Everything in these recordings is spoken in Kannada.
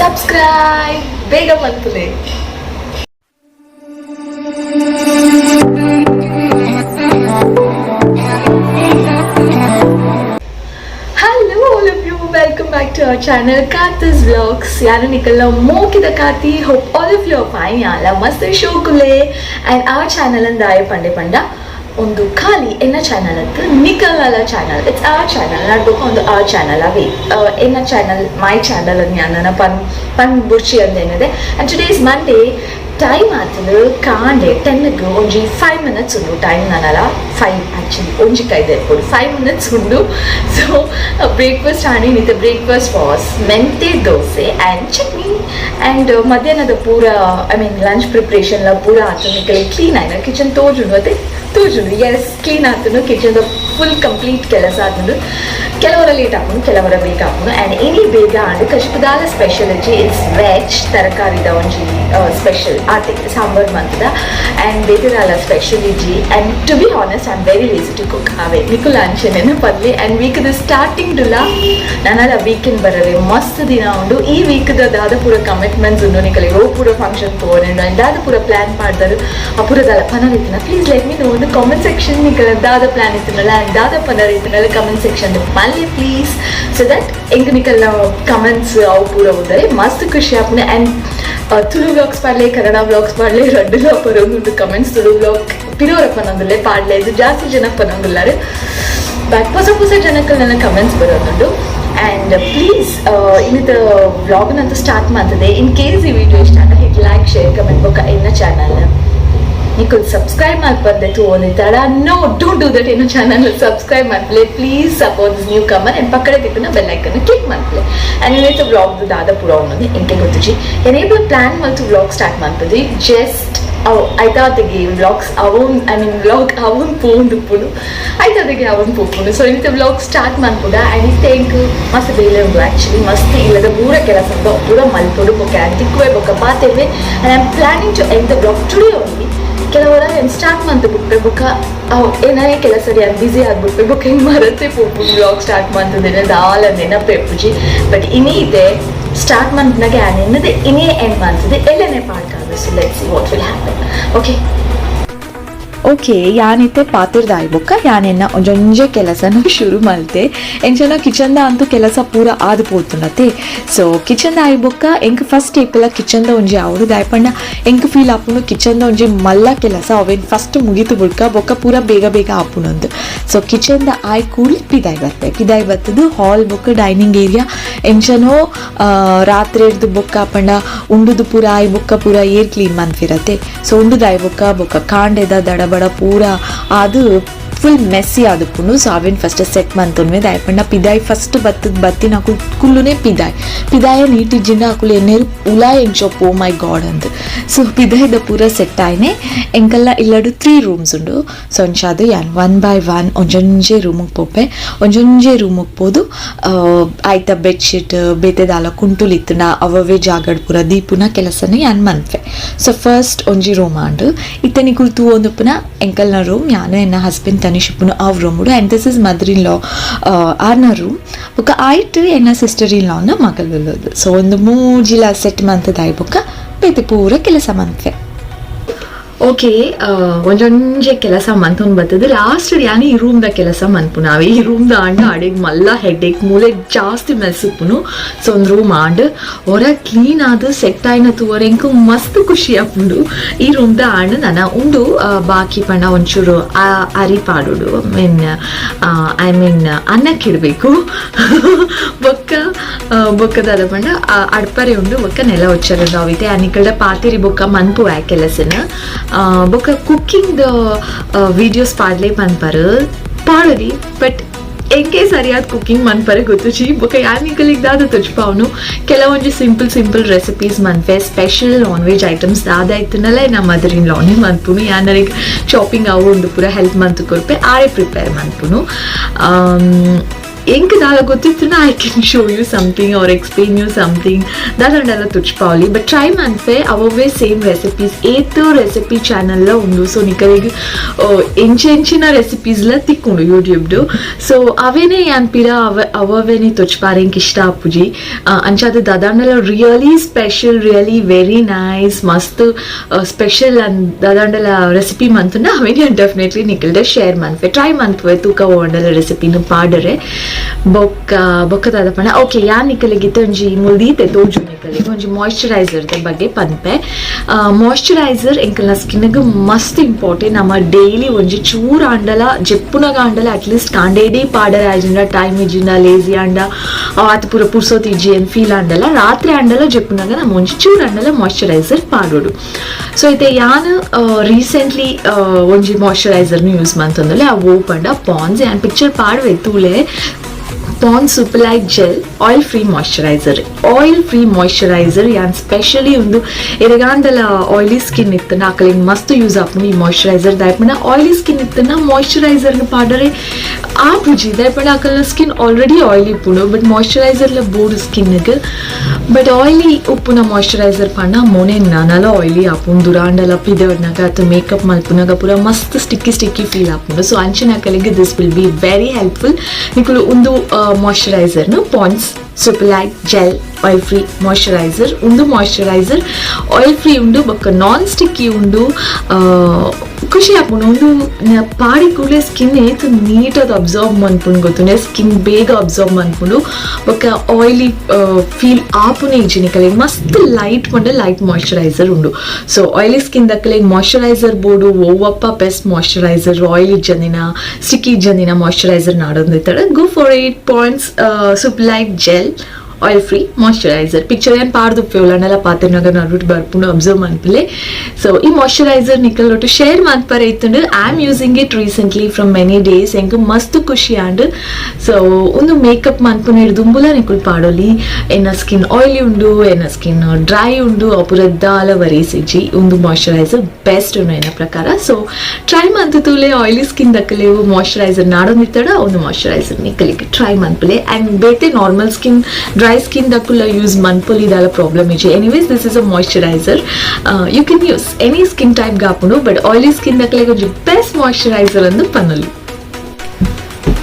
subscribe ಬೇಗ ಬಂತಲೇ. Hello all of you, welcome back to our channel Karthi's Vlogs. ಯಾರು ನಿಕಲ್ಲ ಮೋಕಿದ Karti. Hope all of you are fine. ಯಾಲ ಮಸ್ತ್ ಶೋಕುಲೆ and our channel ಅಂದಾಯ ಪಂಡೆ ಪಂಡ ಒಂದು ಖಾಲಿ ಎನ್ನ ಚಾನಲ್ ಅಂತ ನಿಕಲ್ಲ ಚಾನಲ್. ಇಟ್ಸ್ ಆರ್ ಚಾನಲ್ ನಾಡ್ಬೇಕು ಒಂದು ಆರ್ ಚಾನಲ್ ಅವಿ ಎನ್ನ ಚಾನಲ್ ಮೈ ಚಾನಲ್ ಜ್ಞಾನನ ಪನ್ ಬುರ್ಚಿ ಅಂದೇನಿದೆ. And today is Monday. Time ಆಗ್ತದೆ ಕಾಂಡೆ 10ಗೆ ಒಂಜಿ 5 minutes ಉಂಡು. ಟೈಮ್ ನಾನಲ್ಲ 5 ಆ್ಯಕ್ಚುಲಿ ಒಂಜಿ ಕೈದೆ ಕೊಡು 5 minutes ಉಂಡು. ಸೊ ಬ್ರೇಕ್ಫಾಸ್ಟ್ ಆಣಿ ನಿಂತೆ ಬ್ರೇಕ್ಫಾಸ್ಟ್ ವಾಸ್ ಮೆಂತೆ ದೋಸೆ ಆ್ಯಂಡ್ ಚಟ್ನಿ. ಆ್ಯಂಡ್ ಮಧ್ಯಾಹ್ನದ ಪೂರ ಐ ಮೀನ್ ಲಂಚ್ ಪ್ರಿಪ್ರೇಷನ್ಲ ಪೂರ ಆತು ನಿಕಲಿ ಕ್ಲೀನ್ ಆಯ್ನ ಕಿಚನ್ ತೋಜುಂಡು ಅದೇ ತೋಜುಂಡು ಎಸ್ ಕ್ಲೀನ್ ಆತನು ಕಿಚನ್ ಫುಲ್ ಕಂಪ್ಲೀಟ್ ಕೆಲಸ ಆತುಂಡು. ಕೆಲವರ ಲೇಟ್ ಹಾಕೊಂಡು ಕೆಲವರ ಬೇಗ ಹಾಕೊಂಡು ಆ್ಯಂಡ್ ಇನಿ ಬೇಗ ಆಂಡು ಕಶ್ಪದಾಲ ಸ್ಪೆಷಲ್ ಇಜ್ಜಿ ಇಟ್ಸ್ ವೆಜ್ ತರಕಾರಿದ ಒಂಜಿ ಸ್ಪೆಷಲ್ ಆತೆ ಸಾಂಬಾರ್ ಮಂತದ ಆ್ಯಂಡ್ ಬೇಗದಾಲ ಸ್ಪೆಷಲ್ ಇಜ್ಜಿ. And to be honest I am very lazy to cook ಅವೇ ನಿಕುಲ ಅಂಚೆನೇನು ಪದ್ಲೆ. ಆ್ಯಂಡ್ ವೀಕ್ದ ಸ್ಟಾರ್ಟಿಂಗ್ ಡುಲ ನಾನಲ್ಲ ವೀಕೆಂಡ್ ಬರವೆ ಮಸ್ತ್ ದಿನ ಉಂಡು. ಈ ವೀಕ್ದ ದಾದ ಪೂರ ಕಮಿಟ್ಮೆಂಟ್ಸ್ ಉಂಡು ನಿಕಲಿ ಓ ಪೂರ ಫಂಕ್ಷನ್ ತೋರೆಂಡು ಆ್ಯಂಡ್ ದಾದ ಪೂರ ಪ್ಲ್ಯಾನ್ ಮಾಡ್ದರು ಆ ಪೂರದಾಲ ಪನರ್ ಇತ್ತಿನ. ಪ್ಲೀಸ್ ಲೆಟ್ ಮೀ ನೋ ಒಂದು ಕಾಮೆಂಟ್ ಸೆಕ್ಷನ್ ನಿಕಲ ದಾದ ಪ್ಲ್ಯಾನ್ ಇತ್ತಿನಲ್ಲ ಆ್ಯಂಡ್ ದಾದ ಪನರ್ ಇತ್ತಿನಲ್ಲ ಕಮೆಂಟ್ ಸೆಕ್ಷನ್ ಮಲ್ಲಿ ಪ್ಲೀಸ್ ಸೊ ದಟ್ ಎಂಕ್ ನಿಕಲ್ನ ಕಮೆಂಟ್ಸ್ ಅವು ಪೂರ ಹೋದರೆ ಮಸ್ತ್ ಖುಷಿ ಆಪುನೆ. ಆ್ಯಂಡ್ ತುಳು ವ್ಲಾಗ್ಸ್ ಪಾಡ್ಲೆ ಕನ್ನಡ ವ್ಲಾಗ್ಸ್ ಪಾಡ್ಲೆ ರಡ್ಡುಲ ಪರೋಂದು ಕಮೆಂಟ್ಸ್ ತುಳು ವ್ಲಾಗ್ ಪಿರೋರ ಪನೊಂದುಲ್ಲೆ ಪಾಡ್ಲೆ ಇದು ಜಾಸ್ತಿ ಜನಕ್ಕೆ ಪನೊಂದುಲ್ಲಾರು ಬಟ್ ಹೊಸ ಹೊಸ ಜನಕ್ಕೆ ನನ್ನ ಕಮೆಂಟ್ಸ್ ಬರೋದುಂಡು. ಆ್ಯಂಡ್ ಪ್ಲೀಸ್ ಇನ್ನಿತ ವ್ಲಾಗ್ನಂತೂ ಸ್ಟಾರ್ಟ್ ಮಾಡ್ತದೆ. ಇನ್ ಕೇಸ್ ಈ ವಿಡಿಯೋ ಇಷ್ಟ ಆಗ ಹಿಟ್ ಲೈಕ್ ಶೇರ್ ಕಮೆಂಟ್ ಬೊಕ್ಕ ಎನ್ನ ಚಾನಲ್ ನೀವು ಸಬ್ಸ್ಕ್ರೈಬ್ ಮಾಡ್ಬಾರ್ದೆ ತೋನಿತಾಳ. No don't do that. ಏನು ಚಾನಲ್ ಸಬ್ಸ್ಕ್ರೈಬ್ ಮಾಡ್ಲೆ please support this newcomer and ಪಕ್ಕಡೆ ತಿಕ್ಕನ ಬೆಲ್ಲೈಕನ್ ಕ್ಲಿಕ್ ಮಾಡ್ಲೆ. ಆ್ಯಂಡ್ ಇನ್ನೈತೆ ವ್ಲಾಗ್ದು ದಾದ ಪೂರ ಅನ್ನೋದು ಎಂಕೆ ಗೊತ್ತಿಜಿ ಏನೇಬಲ್ ಪ್ಲಾನ್ ಮತ್ತು ವ್ಲಾಗ್ ಸ್ಟಾರ್ಟ್ ಮಾಡ್ಬೋದು ಜಸ್ಟ್ ಅವು ಐತಾತೆಗೆ ವ್ಲಾಗ್ಸ್ ಅವನ್ ಐ ಮೀನ್ ವ್ಲಾಗ್ ಅವನ್ ಪೋಂದುಪ್ಪುಡು ಐತಾತೆಗೆ ಅವನ್ ಪೋಪುಡು. ಸೊ ಇನ್ನಿತ ವ್ಲಾಗ್ ಸ್ಟಾರ್ಟ್ ಮಾಡ್ಬೋದ. ಆ್ಯಂಡ್ ಇತ್ತೆ ಎಂಕ್ ಮಸ್ತ್ ಬೇಲೆ ಉಂಡು ಆ್ಯಕ್ಚುಲಿ ಮಸ್ತ್ ಇಲ್ಲದ ಪೂರ ಕೆಲಸ ಉಂಟು ಪೂರ ಮಲ್ಪೊಡು ಬೊಕ್ಕ ಆ್ಯಂಡ್ ತಿಕ್ಕುವೆ ಬೊಕ್ಕ ಪಾತೆವೆ. And I am planning to end the vlog today only. ಕೆಲವರ ಏನು ಸ್ಟಾರ್ಟ್ ಮಾಡ್ತು ಬಿಟ್ಟೆ ಬೊಕ್ಕ ಅವು ಏನೇ ಕೆಲಸ ರೀ ಅದು ಬ್ಯುಸಿ ಆಗ್ಬಿಟ್ರೆ ಬೊಕ್ಕ ಹಿಂಗೆ ಮರತ್ತೆ ಪೋಪು ವ್ಲಾಗ್ ಸ್ಟಾರ್ಟ್ ಮಾಡ್ತದೇನೆ ದಾಲ ನೆನಪೆ ಪೂಜಿ. ಬಟ್ ಇನಿ ಇದೆ ಸ್ಟಾರ್ಟ್ ಮಂತ್ನಾಗೆ ಆ್ಯಂಡ್ ಎನ್ನದೆ ಇನೇ ಎಂಡ್ ಮಾಡ್ತದೆ ಎಲ್ಲನೇ ಪಾಡ್ಕಾದು. So let's see what will happen. Okay ಯಾನಿತ್ತೆ ಪಾತಿರ್ದಾಯ್ ಬೊಕ್ಕ ಯಾನೆನ್ನ ಒಂಜೊಂಜೆ ಕೆಲಸನ ಶುರು ಮಲ್ತೆ. ಎಂಚನ ಕಿಚನ್ದ ಅಂತೂ ಕೆಲಸ ಪೂರ ಆದು ಪೋತುನತೆ. ಸೊ ಕಿಚನ್ದ ಆಯ್ ಬೊಕ್ಕ ಎಂಕ್ ಫಸ್ಟ್ ಏಪಲ ಕಿಚನ್ದ ಒಂಜಿ ಆವಡು ದಾಯ್ಪಂಡ ಎಂಕ್ ಫೀಲ್ ಆಪುಂಡು ಕಿಚನ್ದ ಒಂಜಿ ಮಲ್ಲ ಕೆಲಸ ಅವೇನು ಫಸ್ಟ್ ಮುಗಿತು ಬೊಕ್ಕ ಪೂರ ಬೇಗ ಬೇಗ ಆಪುನೊಂದು. ಸೊ ಕಿಚನ್ದ ಆಯ್ ಕೂಡ್ಲಿ ಪಿದಾಯ್ ಬರ್ತದು ಹಾಲ್ ಬೊಕ್ಕ ಡೈನಿಂಗ್ ಏರಿಯಾ ಎಂಚನೋ ರಾತ್ರಿ ಹಿಡ್ದು ಬೊಕ್ಕ ಆಪಂಡ ಉಂಡುದು ಪೂರ ಆಯ್ ಬೊಕ್ಕ ಪೂರ ಏರ್ ಕ್ಲೀನ್ ಮನ್ಫಿರತ್ತೆ. ಸೊ ಉಂಡುದಾಯ್ ಬೊಕ್ಕ ಕಾಂಡೆದ ದಡ ಬಡ ಪೂರ ಅದು ಫುಲ್ ಮೆಸ್ಸಿ ಆದುಪ್ಪುಂಡು. ಸೊ ಅವೇನು ಫಸ್ಟ್ ಸೆಟ್ ಮಂತೊನ್ವೆ ದಾಯ್ಪಂಡ ಪಿದಾಯ್ ಫಸ್ಟ್ ಬತ್ತಿನ ಹಾಕು ಕುಲ್ಲುನೇ ಪಿದಾಯ ನೀಟಿಜ್ಜಿಂಡ ಹಾಕುಲು ಎನ್ನೇರು ಉಲಾ ಎಂಚೋಪ್ ಓ ಮೈ ಗಾಡ್ ಅಂತ. ಸೊ ಪಿದಾಯ್ದ ಪೂರ ಸೆಟ್ ಆಯ್ನೆ ಎಂಕಲ್ಲ ಇಲ್ಲಡು 3 rooms ಉಂಡು. ಸೊ ಅಂಚಾದು ಯಾನ್ 1 by 1 ಒಂಜೊಂಜೆ ರೂಮಿಗೆ ಪೋಪೆ ಒಂಜೊಂಜೆ ರೂಮಿಗೆ ಪೋದು ಆಯ್ತ ಬೆಡ್ಶೀಟ್ ಬೇತೆದಾಲ ಕುಂಟುಲಿತ್ತುಂಡ ಅವವೇ ಜಾಗಡ್ ಪೂರ ದೀಪುನ ಕೆಲಸನ ಯಾನ್ ಮನ್ಪೆ. ಸೊ ಫಸ್ಟ್ ಒಂಜಿ ರೂಮ್ ಆಂಡು ಇತ್ತನಿ ಕುಲ್ತು ಒಂದುಪ್ಪುನ ಎಂಕಲ್ನ ರೂಮ್ ಯಾನು ಎನ್ನ ಹಸ್ಬೆಂಡ್ ತನಿಷಿಪ್ಪುನು ಆ ರೂಮ್ ಉಡು. And this is mother in law ಆರ್ನ ರೂಮ್ ಬೊಕ್ಕ ಆಯ್ತು ಎನ್ನ ಸಿಸ್ಟರ್ ಇನ್ ಲಾನ ಮಗಳು. ಸೊ ಒಂದು 3 ಜಿಲ ಸೆಟ್ ಮಂತದಾಯ್ ಬೊಕ್ಕ ಬೇತೆ ಪೂರ ಕೆಲಸ ಮನ್ಪೆ. ಓಕೆ ಒಂಜೊಂಜೆ ಕೆಲಸ ಮಂತೊಂದು ಬರ್ತದೆ. ಲಾಸ್ಟ್ ಯಾನು ಈ ರೂಮ್ದ ಕೆಲಸ ಮನ್ಪು ನಾವೇ ಈ ರೂಮ್ದ ಆಂಡ ಅಡೆಗ್ ಮಲ್ಲ ಹೆಡ್ಡೇಕ್ ಮೂಲೆ ಜಾಸ್ತಿ ಮೆಲ್ಸಿಪ್ಪುನು. ಸೊ ಒಂದು ರೂಮ್ ಆಂಡ್ ಹೊರ ಕ್ಲೀನ್ ಆದ ಸೆಟ್ ಆಯ್ನ ತೂವರೆ ಎಂಕು ಮಸ್ತ್ ಖುಷಿ ಆಪುಂಡು. ಈ ರೂಮ್ದ ಆಂಡ್ ನನ್ನ ಉಂಡು ಬಾಕಿ ಪಂಡ ಒಂಚೂರು ಅರಿಪಾಡುಡು ಐ ಮೀನ್ ಅನ್ನಕ್ಕಿಡಬೇಕು ಬೊಕ್ಕದಾದ ಪಂಡ ಅಡ್ಪರೆ ಉಂಡು ಬೊಕ್ಕ ನೆಲ ಒಚ್ಚರದು ಅವಿತೆ ಅನ್ನಿಕಲ್ಡ ಪಾತಿರಿ ಬೊಕ್ಕ ಮನ್ಪು ಆ ಕೆಲಸನ ಬೊಕ್ಕ ಕುಕ್ಕಿಂಗ್ ವಿಡಿಯೋಸ್ ಪಾಡ್ಲೆ ಮನ್ಪರು ಪಾಡೋದಿ. ಬಟ್ ಎಂಗೆ ಸರಿಯಾದ ಕುಕ್ಕಿಂಗ್ ಮನ್ಪರೆ ಗೊತ್ತುಚಿ ಬೊಕ್ಕ ಯಾನಿಕಲಿಗೆ ದಾದ ತುಚ್ಪಾವನು ಕೆಲವೊಂದು ಸಿಂಪಲ್ ರೆಸಿಪೀಸ್ ಮನ್ಪೆ. ಸ್ಪೆಷಲ್ ನಾನ್ ವೆಜ್ ಐಟಮ್ಸ್ ದಾದ ಆಯ್ತನಲ್ಲ ನಮ್ಮ ಮದರ್ ಇನ್ ಲಾನೇ ಮನ್ಪುನು. ಯಾನರಿಗೆ ಶಾಪಿಂಗ್ ಅವು ಒಂದು ಪೂರ ಹೆಲ್ಪ್ ಮಂತು ಕೊಡ್ಪೆ ಆರೆ ಪ್ರಿಪೇರ್ ಮನ್ಪುನು. ಎಂಕ್ ದಾಲ ಗೊತ್ತಿತ್ತು I can show you something or explain you something ದಾದಂಡೆಲ್ಲ ತುಚ್ಪಾವಲಿ ಬಟ್ ಟ್ರೈ ಮನ್ಪೆ ಅವೇ ಸೇಮ್ ರೆಸಿಪೀಸ್ ಏತ್ ರೆಸಿಪಿ ಚಾನಲ್ಲ ಉಂಡು ಸೊ ನಿಕಲಿಗೆ ಎಂಚಿನ ರೆಸಿಪೀಸ್ಲ ತಿಕ್ಕೊಂಡು ಯೂಟ್ಯೂಬ್ಡು ಸೊ ಅವೇನೇ ಯಾನ್ಪಿರ ಅವೇನೇ ತುಚ್ಪಾರೆ ಎಂಕ್ ಇಷ್ಟ ಆಪುಜಿ ಅಂಚಾದ ದಾದಂಡೆಲ್ಲ really special really very nice ಮಸ್ತ್ ಸ್ಪೆಷಲ್ ದಾದಂಡೆಲ್ಲ ರೆಸಿಪಿ ಮಂತುಂಡ ಅವೇನೇ ಡೆಫಿನೆಟ್ಲಿ ನಿಕಲ್ಡೆ ಶೇರ್ ಮನ್ಪೆ ಟ್ರೈ ಮನ್ಪೆ ತೂಕ ಹೋಂಡಲ ರೆಸಿಪಿನು ಪಾಡರೆ ಬೊಕ್ಕ ದಾದ ಪಂಡ ಓಕೆ ಯಾನ್ ನಿಕಲಿಗೆ ಒಂಜಿ ಮುಲ್ದೀತೆ ತೋಜು ನಿಕಲಿಗೆ ಒಂಜಿ ಮಾಯಿಶ್ಚರೈಸರ್ ಬಗ್ಗೆ ಪನ್ಪೆ ಮಾಯಿಶ್ಚರೈಸರ್ ಎಂಕಲ್ನ ಸ್ಕಿನ್ಗೆ ಮಸ್ತ್ ಇಂಪಾರ್ಟೆಂಟ್ ನಮ್ಮ ಡೈಲಿ ಒಂಜಿ ಚೂರು ಆಂಡಲ ಜೆಪ್ಪುನಗ ಆಂಡಲ ಅಟ್ಲೀಸ್ಟ್ ಕಾಂಡೇಡಿ ಪಾಡರ್ ಆಜಿಂದ ಟೈಮ್ ಇಜಿಂದ ಲೇಸಿ ಆಂಡ ಆತ ಪೂರ ಪುರ್ಸೋತ್ ಇಜ್ಜಿ ಅಂತ ಫೀಲ್ ಆಂಡಲ ರಾತ್ರಿ ಆಂಡಲ ಜೆಪ್ಪುನಗ ನಮ್ಮ ಒಂಜಿ ಚೂರು ಆಂಡಲ ಮಾಯಿಶ್ಚರೈಸರ್ ಪಾಡೋಡು ಸೊ ಇದೆ ಯಾನ್ ರೀಸೆಂಟ್ಲಿ ಒಂಜಿ ಮಾಯಿಶ್ಚರೈಸರ್ನು ಯೂಸ್ ಮಂತಂದಲೆ ಆ ಓಪಂಡ ಪಾನ್ಸ್ ಯಾನ್ ಪಿಕ್ಚರ್ ಪಾಡ್ವೆ ತೂಲೆ Pond's super light gel oil free moisturiser ಯಾನ್ ಸ್ಪೆಷಲಿ ಒಂದು ಎರಗಾಂಡಲ ಆಯಿಲಿ ಸ್ಕಿನ್ ಇತ್ತನ ಆಕಲಿಗೆ ಮಸ್ತ್ ಯೂಸ್ ಆಪುಂಡು ಈ ಮಾಯಿಶ್ಚರೈಸರ್ ದಾಯಪಂಡ ಆಯಿಲಿ ಸ್ಕಿನ್ ಇತ್ತನ ಮಾಯಿಶ್ಚರೈಸರ್ನ ಪಾಡರೆ ಆಪುಜಿ ದಾಯಪಂಡ ಆಕಲ್ನ ಸ್ಕಿನ್ ಆಲ್ರೆಡಿ ಆಯಿಲಿ ಇಪ್ಪುಂಡು ಬಟ್ ಮಾಯಿಶ್ಚರೈಸರ್ಲ ಬೋಡು ಸ್ಕಿನ್ಗೆ ಬಟ್ ಆಯಿಲಿ ಉಪ್ಪುನ ಮಾಯಿಶ್ಚರೈಸರ್ ಪಂಡ ಮೊನೆ ನನಲ ಆಯಿಲಿ ಆಪುಂಡು ದುರಾಂಡಲ ಪಿದಡ್ನಾಗ ಅಥವಾ ಮೇಕಪ್ ಮಲ್ಪುನಾಗ ಪೂರ ಮಸ್ತ್ ಸ್ಟಿಕ್ಕಿ ಫೀಲ್ ಆಪುಂಡು ಸೊ ಅಂಚಿನ ಆಕಲಿಗೆ this will be very helpful ನಿಕುಲು ಒಂದು ಮಾಯಿಶ್ಚರೈಸರ್ನು ಪಾನ್ಸ್ super light gel oil free moisturiser ಒಂದು ಮಾಯಿಶ್ಚರೈಸರ್ ಆಯಿಲ್ ಫ್ರೀ ಉಂಡು ಬೊಕ್ಕ ನಾನ್ ಸ್ಟಿಕ್ಕಿ ಉಂಡು ಖುಷಿ ಆಪುಂಡು ಒಂದು ಪಾಡಿ ಕೂಡಲೇ ಸ್ಕಿನ್ ಏತು ನೀಟಾಗಿ ಅಬ್ಸರ್ವ್ ಮನ್ಪುಂಡು ಗೊತ್ತುಂಡೆ ಸ್ಕಿನ್ ಬೇಗ ಅಬ್ಸರ್ವ್ ಮನ್ಪುಂಡು ಬೊಕ್ಕ ಆಯಿಲಿ ಫೀಲ್ ಆಪುನೆ ಇಜ್ಜಿನಿಕಲಿಗೆ ಮಸ್ತ್ ಲೈಟ್ ಪಂಡ ಲೈಟ್ ಮಾಯಿಶ್ಚರೈಸರ್ ಉಂಡು ಸೊ ಆಯಿಲಿ ಸ್ಕಿನ್ ದಕ್ಕಲಿಗೆ ಮಾಯಿಶ್ಚರೈಸರ್ ಬೋರ್ಡು ಓವಪ್ಪ ಬೆಸ್ಟ್ ಮಾಯಿಶ್ಚರೈಸರ್ ಆಯಿಲ್ ಇಜ್ಜಂದಿನ ಸ್ಟಿಕ್ಕಿ ಇಜ್ಜಂದಿನ ಮಾಯಿಶ್ಚರೈಸರ್ ನಾಡೊಂದಿತ್ತಾಳೆ go for 8 points super light gel oil free moisturiser picture ಏನು ಪಾಡ್ದು ಫೇವಲನ್ನೆಲ್ಲ ಪಾತ್ರನಾಗ ನೋಡ್ಬಿಟ್ಟು ಬರ್ಪುಂಡು ಅಬ್ಸರ್ವ್ ಮನ್ಪಲೆ ಸೊ ಈ ಮಾಯಿಶ್ಚರೈಸರ್ ನಿಕಲ್ ಒಟ್ಟು ಶೇರ್ ಮನ್ಪರ ಇತ್ತಂಡು I am using it recently from many days ಎಂಕ್ ಮಸ್ತ್ ಖುಷಿ ಆಂಡ್ ಸೊ ಒಂದು ಮೇಕಪ್ ಮನ್ಪುನ ಹಿಡ್ದುಂಬುಲ ನಿಕುಲ್ ಪಾಡೋಲಿ ಎನ್ನ ಸ್ಕಿನ್ ಆಯಿಲಿ ಉಂಡು ಎನ್ನ ಸ್ಕಿನ್ ಡ್ರೈ ಉಂಡು ಅಪುರದ್ದಾಲ ವರೇಸಿಜ್ಜಿ ಒಂದು ಮಾಯಿಶ್ಚರೈಸರ್ ಬೆಸ್ಟ್ ಉಂಡು ಎನ್ನ ಪ್ರಕಾರ ಸೊ ಟ್ರೈ ಮಂತು ತೂಲೆ ಆಯಿಲಿ ಸ್ಕಿನ್ ದಕ್ಕಲೇವು ಮಾಯಿಶ್ಚರೈಸರ್ ನಾಡೊಂದಿತ್ತಡ ಒಂದು ಮಾಯಿಶ್ಚರೈಸರ್ ನಿಕಲಿಗೆ ಟ್ರೈ ಮನ್ಪಲೆ ಆ್ಯಂಡ್ ಬೇತೆ normal skin dry skin dakula use manpoli dala problem ije anyways this is a moisturizer you can use any skin type gapuno but oily skin dakale konja best moisturizer andu pannali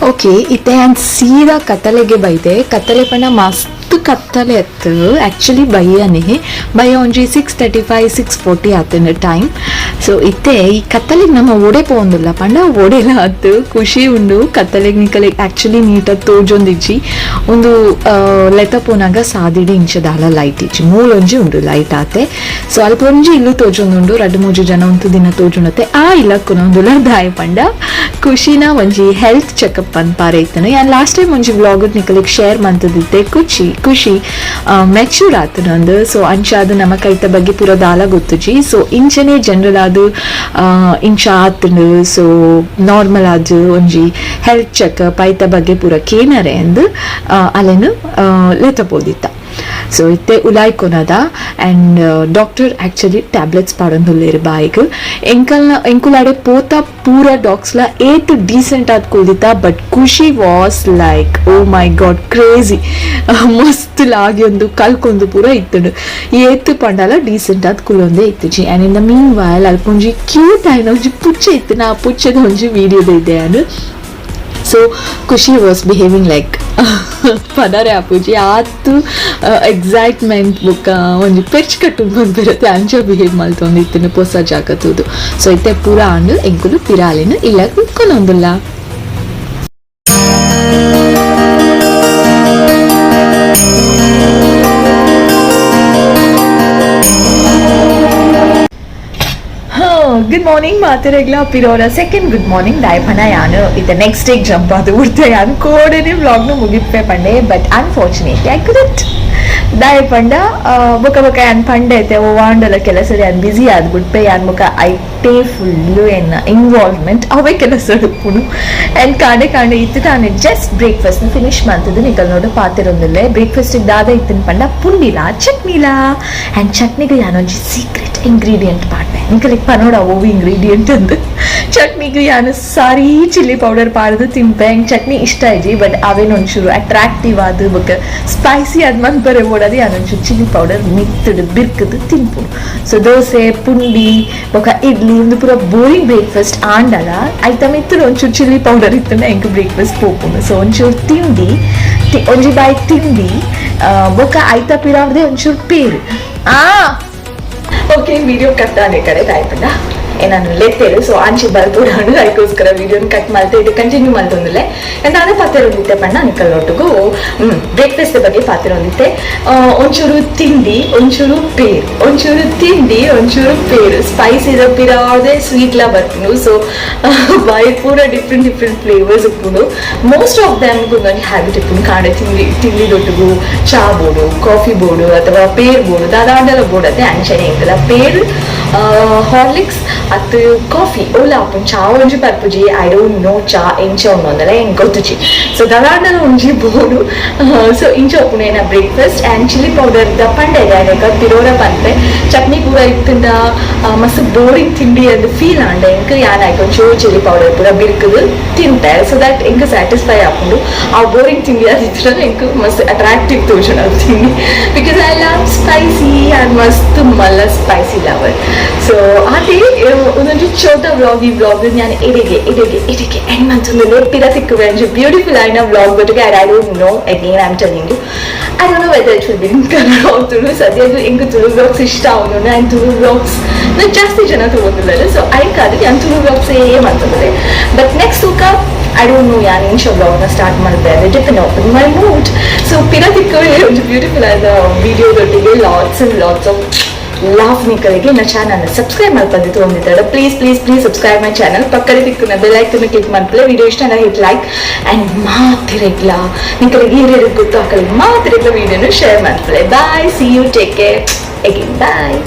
okay ಇತ್ತೆ ನಾನು ಸೀದಾ ಕತ್ತಲೆಗೆ ಬೈದೆ ಕತ್ತಲೆ ಪಂಡ ಮಸ್ತ್ ಕತ್ತಲೆ ಎತ್ತು ಆ್ಯಕ್ಚುಲಿ ಬಯ್ಯ ಒಂಜಿ 6:35 6:40 ಆತನ ಟೈಮ್ ಸೊ ಇತ್ತೆ ಈ ಕತ್ತಲೆಗೆ ನಮ್ಮ ಒಡೆ ಪೋಂದಿಲ್ಲ ಪಂಡ ಒಡೆಲ ಆತು ಖುಷಿ ಉಂಡು ಕತ್ತಲೆಗೆ ನಿಕಲೆಗೆ ಆ್ಯಕ್ಚುಲಿ ನೀಟಾಗಿ ತೋಜೊಂದಿಜ್ಜಿ ಒಂದು ಲೆತ ಪೋನಾಗ ಸಾದಿಡಿ ಇಂಚದಾಲ ಲೈಟ್ ಇಜ್ಜಿ ಮೂಲೊಂಜಿ ಉಂಡು ಲೈಟ್ ಆತೆ ಸೊ ಅಲ್ಪ ಒಂಜಿ ಇಲ್ಲು ತೋಜೊಂದುಂಡು 2-3 ಜನ ಒಂದು ದಿನ ತೋಜುಂಡತೆ ಆ ಇಲ್ಲಕ್ಕುನೊಂದುಲ ದಾಯ ಪಂಡ ಖುಷಿನ ಒಂಜಿ ಹೆಲ್ತ್ ಚೆಕಪ್ ಅನ್ಪಾರೆ ಇತ್ತನು ಯಾನ್ ಲಾಸ್ಟ್ ಟೈಮ್ ಒಂಜಿ ವ್ಲಾಗ್ ನಿಕಲಿಗೆ ಶೇರ್ ಮಂತದಿತ್ತೆ ಖುಷಿ ಮೆಚ್ಯೂರ್ ಆತನೊಂದು ಸೊ ಅಂಚಾದು ನಮ್ಮ ಕೈತ ಬಗ್ಗೆ ಪೂರ ದಾಲ ಗೊತ್ತುಜಿ ಸೊ ಇಂಚನೆ ಜನರಲ್ ಅದು ಇಂಚ ಆತನು ಸೊ ನಾರ್ಮಲ್ ಆದು ಒಂಜಿ ಹೆಲ್ತ್ ಚೆಕಪ್ ಐತ ಬಗ್ಗೆ ಪೂರ ಕೇನರೆ ಎಂದು ಅಲ್ಲೇನು ಲೆತಬೋದಿತ್ತ ಸೊ ಇತ್ತೆ ಉಲಾಯ್ಕೊನದ ಆ್ಯಂಡ್ ಡಾಕ್ಟರ್ ಆ್ಯಕ್ಚುಲಿ ಟ್ಯಾಬ್ಲೆಟ್ಸ್ ಪಾಡೊಂದುಲ್ಲೇರು ಬಾಯಿಗೆ ಎಂಕುಲಾಡೆ ಪೋತ ಪೂರ ಡಾಕ್ಸ್ಲ ಏತ್ ಡೀಸೆಂಟ್ ಆದ್ ಕುಲ್ದಿತ್ತ ಬಟ್ ಖುಷಿ was like oh my god crazy ಮಸ್ತ್ ಲಾಗಿ ಒಂದು ಕಲ್ಕೊಂದು ಪೂರ ಇತ್ತುಂಡು ಏತ್ ಪಂಡಲ ಡೀಸೆಂಟ್ ಆದ್ ಕುಲೊಂದೇ ಇತ್ತುಜಿ and in the meanwhile ಅಲ್ಪ ಒಂಜಿ ಕ್ಯೂಟ್ ಆಯ್ನ ಒಂಜಿ ಪುಚ್ಚೆ ಇತ್ತು ನಾ ಪುಚ್ಚದ ಒಂಜಿ ವೀಡಿಯೋದ ಇದೆ ಅದು ಸೊ ಖುಷಿ ವಾಸ್ ಬಿಹೇವಿಂಗ್ ಲೈಕ್ ಪದರೆ ಆಪುಜಿ ಆತು ಎಕ್ಸೈಟ್ಮೆಂಟ್ ಬುಕ್ಕ ಒಂಜಿ ಪೆರ್ಚ್ ಕಟ್ಟು ಬಂದಿರುತ್ತೆ ಅಂಚ ಬಿಹೇವ್ ಮಲ್ತೊಂದಿತ್ತು ಹೊಸ ಜಾಗತ್ತದು ಸೊ ಇತ್ತೆ ಪೂರ ಆಂಡು ಎಂಕುಲು ಪಿರಾಲಿನ ಇಲ್ಲ ಕುತ್ಕೊಂಡೊಂದುಲ್ಲ ಗುಡ್ ಮಾರ್ನಿಂಗ್ ಮಾತಿರಗ್ಲ ಪಿರೋರ ಸೆಕೆಂಡ್ ಗುಡ್ ಮಾರ್ನಿಂಗ್ ದಾಯಪನ ಯಾನು ಇದು ನೆಕ್ಸ್ಟ್ ಡೇಗೆ ಜಂಪ್ ಅದು ಬಿಡ್ತೆ ಅನ್ಕೋಡೇನೆ ವ್ಲಾಗ್ನ ಮುಗಿಪೆ ಪಂಡೆ ಬಟ್ ಅನ್ಫಾರ್ಚುನೇಟ್ಲಿ ಐ ಕುಡಂಟ್ ದಾಯಪಂಡ ಬೊಕ ಯಾನ್ ಪಂಡೆ ಐತೆ ವಾಂಡಲ ಕೆಲಸದ ಯಾನ್ ಬ್ಯುಸಿ ಆದ್ಬಿಟ್ಪೆ ಯಾನ್ ಮುಖ ಐಟೇ ಫುಲ್ಲು ಎನ್ನ ಇನ್ವಾಲ್ವ್ಮೆಂಟ್ ಅವೇ ಕೆಲಸ ಉಪ್ಪುನು ಆ್ಯಂಡ್ ಕಾಂಡೆ ಇತ್ತು ತಾನೆ ಜಸ್ಟ್ ಬ್ರೇಕ್ಫಾಸ್ಟ್ನ ಫಿನಿಶ್ ಮಾಡ್ತಿದ್ದು ನಿಕಲ್ ನೋಡು ಪಾತಿರೊಂದಿಲ್ಲ ಬ್ರೇಕ್ಫಾಸ್ಟಿಗೆ ದಾದ ಇತ್ತಿನ ಪಂಡ ಪುಂಡಿಲ ಚಟ್ನಿಲ ಆ್ಯಂಡ್ ಚಟ್ನಿಗೆ ಯಾನೊಂಜಿ ಸೀಕ್ರೆಟ್ ಇಂಗ್ರೀಡಿಯೆಂಟ್ ಪಾಡ್ದೆ ನಿಂಗೆ ಪನೋಡ ಅವು ಇಂಗ್ರೀಡಿಯೆಂಟ್ ಅಂದು ಚಟ್ನಿಗೆ ನಾನು ಸಾರಿ ಚಿಲ್ಲಿ ಪೌಡರ್ ಪಾಡ್ದು ತಿಂಪೆ ಹೆಂಗೆ ಚಟ್ನಿ ಇಷ್ಟ ಇಜಿ ಬಟ್ ಅವೇನು ಒಂಚೂರು ಅಟ್ರಾಕ್ಟಿವ್ ಆದ ಬೊಕ್ಕ ಸ್ಪೈಸಿ ಆದ ಮಂತ್ ಬರೋ ಓಡೋದು ಅದೊಂಚೂರು ಚಿಲ್ಲಿ ಪೌಡರ್ ಮಿತ್ತದು ಬಿರ್ಕದು ತಿನ್ಪುಡು ಸೊ ದೋಸೆ ಪುಂಡಿ ಬೊಕ್ಕ ಇಡ್ಲಿ ಒಂದು ಪೂರ ಬೋರಿಂಗ್ ಬ್ರೇಕ್ಫಾಸ್ಟ್ ಆಂಡಲ ಐತ ಮಿತ್ತಡು ಒಂಚೂರು ಚಿಲ್ಲಿ ಪೌಡರ್ ಇತ್ತು ಹೆಂಗೆ ಬ್ರೇಕ್ಫಾಸ್ಟ್ ಪೋಪುಂಡು ಸೊ ಒಂಚೂರು ತಿಂಡಿ ಒಂಜಿ ಬಾಯಿ ತಿಂಡಿ ಬೊಕ್ಕ ಐತ ಪಿರಾವ್ದೆ ಒಂಚೂರು ಪೇರು ಓಕೆ ವಿಡಿಯೋ ಕಟ್ ಆನೆ ಕಡೆ ಆಯ್ತಂಡ ನಾನು ಲೆತ್ತೇಳು ಸೊ ಆಂಚಿ ಬರ್ತೋಡಾನು ಅದಕ್ಕೋಸ್ಕರ ವಿಡಿಯೋನ ಕಟ್ ಮಾಡ್ತಾ ಇದು ಕಂಟಿನ್ಯೂ ಮಾಡ್ತೊಂದಿಲ್ಲೆ ನಾನು ಪಾತಿರೊಂದಿತ್ತೆ ಪಣ್ಣ ನಿಕ್ಕಲ್ಲೊಟ್ಟಿಗೂ ಬ್ರೇಕ್ಫಾಸ್ಟ್ ಬಗ್ಗೆ ಪಾತಿರೊಂದಿತ್ತೆ ಒಂಚೂರು ತಿಂಡಿ ಒಂಚೂರು ಪೇರು ಒಂಚೂರು ತಿಂಡಿ ಒಂಚೂರು ಪೇರು ಸ್ಪೈಸ್ ಇರೋ ಪಿರಾವುದೇ ಸ್ವೀಟ್ಲ ಬರ್ತೀನಿ ಸೊ ಬಾಯಿ ಪೂರ ಡಿಫ್ರೆಂಟ್ ಫ್ಲೇವರ್ಸ್ ಉಪ್ಪುಂಡು ಮೋಸ್ಟ್ ಆಫ್ ದಮ್ ಒಂದೊಂದು ಹ್ಯಾಬಿಟ್ ಇಪ್ಪುಂಡು ಕಾಂಡೆ ತಿಂಡಿದೊಟ್ಟಿಗೂ ಚಾ ಬೋಡು ಕಾಫಿ ಬೋಡು ಅಥವಾ ಪೇರ್ ಬೋಡು ದಾದಾಂಡಲ ಬೋಡು ಅದೇ ಅಂಚನೆ ಇಂಕಲ್ಲ ಪೇರು ಹಾರ್ಲಿಕ್ಸ್ ಅದು ಕಾಫಿ ಓಲಾ ಆಪುನ್ ಚಾ ಒಂಜಿ ಪರ್ಪುಜಿ ಐ ಡೋಂಟ್ ನೋ ಚಾ ಎಂಚ ಉಂಡೊಂದಲ ಹೆಂಗೆ ಗೊತ್ತುಜಿ ಸೊ ದಾದಾಂಡಲ ಒಂಜಿ ಬೋಡು ಸೊ ಇಂಚ ಒಪ್ಪುನೇನ ಬ್ರೇಕ್ಫಾಸ್ಟ್ ಆ್ಯಂಡ್ ಚಿಲ್ಲಿ ಪೌಡರ್ ದಪ್ಪಂಡೆ ಅದಕ್ಕೆ ಪಿರೋರ ಪಂತೆ ಚಟ್ನಿ ಪೂರ ಇತ್ತಿಂದ ಮಸ್ತ್ ಬೋರಿಂಗ್ ತಿಂಡಿ ಅದು ಫೀಲ್ ಆಂಡೆ ಹೆಂಗೆ ಯಾನಾಯ್ತು ಒಂಚೂರು ಚಿಲ್ಲಿ ಪೌಡರ್ ಪೂರ ಬಿರ್ಕದು ತಿಂತೆ ಸೊ ದಟ್ ಹೆಂಗೆ ಸ್ಯಾಟಿಸ್ಫೈ ಆಪುಂಡು ಆ ಬೋರಿಂಗ್ ತಿಂಡಿ ಅದಿದ್ರೆ ಹೆಂಗೆ ಮಸ್ತ್ ಅಟ್ರಾಕ್ಟಿವ್ ತೋಜನ ಅದು ತಿಂಡಿ because I love spicy and ಮಸ್ತ್ ಮಲ್ಲ ಸ್ಪೈಸಿ ಲವರ್ ಸೊ ಅದೇ ಒಂದೊಂದು ಚೋಟ ವ್ಲಾಗ್ ಈ ವ್ಲಾಗ್ ನಾನು ಎಡೆಗೆ ಎಂಡ್ ಮಂತೊಂದು ಪಿರ ತಿಕ್ಕುವೆ ಅಂಜು ಬ್ಯೂಟಿಫುಲ್ ಆಯ್ನ ವ್ಲಾಗ್ ಬಟ್ಟಿಗೆ I don't know again I am telling you I don't know whether it will be in Kannada or Tulu ಸದ್ಯದ್ದು ಹೆಂಗೆ ತುಳು ವ್ಲಾಗ್ಸ್ ಇಷ್ಟ ಅವನು ಆ್ಯಂಡ್ ತುಳು ವ್ಲಾಗ್ಸ್ ನಾನು ಜಾಸ್ತಿ ಜನ ತಗೊಂಡಿದ್ದಾರೆ ಸೊ ಅದಕ್ಕೆ ನಾನು ತುಳು ವ್ಲಾಗ್ಸ್ ಮಾಡ್ತದೆ ಬಟ್ ನೆಕ್ಸ್ಟ್ ತೂಕ ಐ ಡೋಂಟ್ ನೋ ಯಾರು ಇಂಚ ವ್ಲಾಗ್ನ ಸ್ಟಾರ್ಟ್ ಮಾಡಿದೆ ಅದು depend on my mood so ಪಿರ ತಿಕ್ಕುವೆ ಒಂದು ಬ್ಯೂಟಿಫುಲ್ ಆದ ವಿಡಿಯೋದೊಟ್ಟಿಗೆ ಲಾಟ್ಸ್ ಆಫ್ ಲವ್ ನಿಕ್ಕಲಿಗೆ ನನ್ನ ಚಾನಲ್ ಸಬ್ಸ್ಕ್ರೈಬ್ ಮಾಡ್ಕೊಂಡಿದ್ದು ಹೊಂದಿದ್ದಾಳೆ ಪ್ಲೀಸ್ ಸಬ್ಸ್ಕ್ರೈಬ್ ಮೈ ಚಾನಲ್ ಪಕ್ಕದ ತಿಕ್ಕನ ಬೆಲ್ ಐಕನ್ ಕ್ಲಿಕ್ ಮಾಡ್ಕೊಳ್ಳಿ ವಿಡಿಯೋ ಇಷ್ಟ ಹಿಟ್ ಲೈಕ್ ಆ್ಯಂಡ್ ಮಾತಿರಗ್ಲ ನಿಕ್ಕಲಿಗೆ ಹಿರಿಯರಿಗೆ ಗೊತ್ತು ಹಾಕಲಿಗೆ ಮಾತಿರಗ್ಲ ವಿಡಿಯೋನ ಶೇರ್ ಮಾಡ್ಕೊಳ್ಳಿ bye see you take care again bye